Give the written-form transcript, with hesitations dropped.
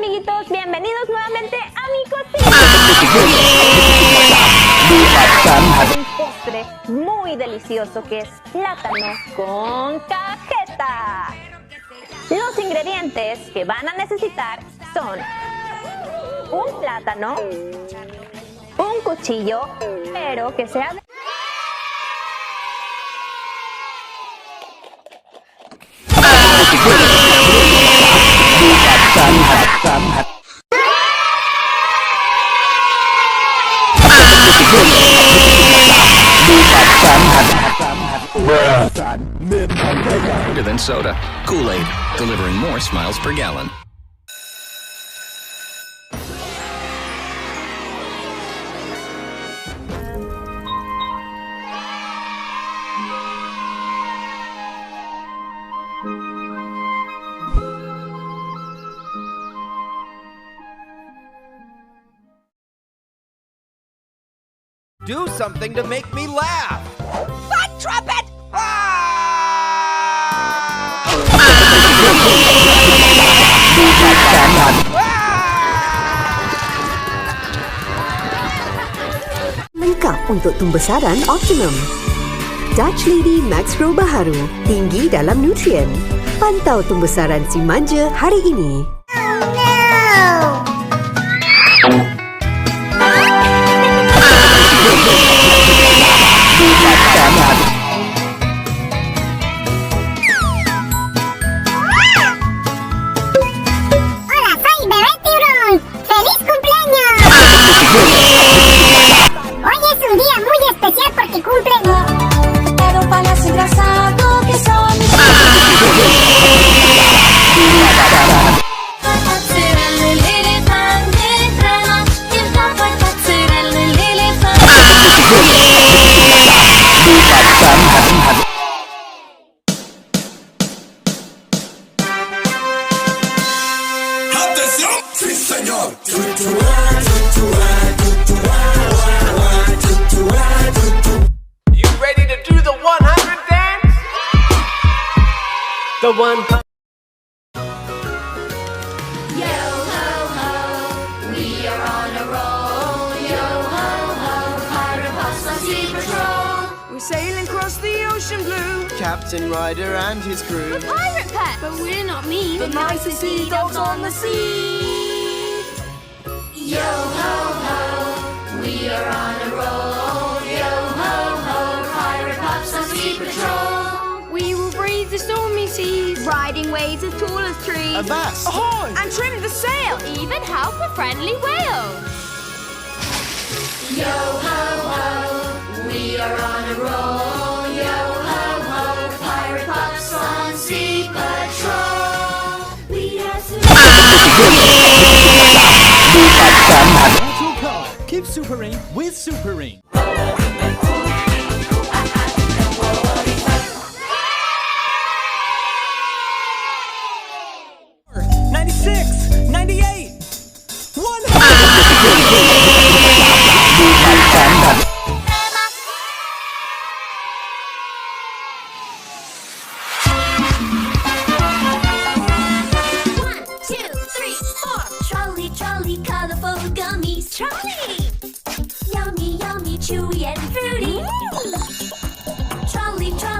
amiguitos, bienvenidos nuevamente a mi cocina. Un postre muy delicioso que es plátano con cajeta. Los ingredientes que van a necesitar son un plátano, un cuchillo, pero que sea de... Bigger than soda. Kool-Aid, delivering more smiles per gallon. Do something to make me laugh! Butt trumpet! Lengkap untuk tumbesaran optimum. Dutch Lady Max Pro baharu, tinggi dalam nutrien. Pantau tumbesaran si manja hari ini. Hola, soy Bebé Tiburón. ¡Feliz cumpleaños! Hoy es un día muy especial porque cumple... Era un payaso engrasado que son... ¡Atención! ¡Sí, señor! You ready to do the 100 dance? The one... We're sailing across the ocean blue. Captain Ryder and his crew. Pirate pack! But we're not mean. The nicest sea dogs on the sea. Yo ho ho, we are on a roll. Yo ho ho, pirate pups on sea patrol. We will brave the stormy seas, riding waves as tall as trees. Avast! Ahoy! And trim the sail. Even help a friendly whale. Yo ho ho, we are on a roll. Yo ho ho, pirate pups on sea patrol. We have some... Natural color. Keep Superine with Superine. 96, 98, 100. Trolley, trolley, colorful gummies. Trolley! Yummy, yummy, chewy and fruity. Trolley, trolley.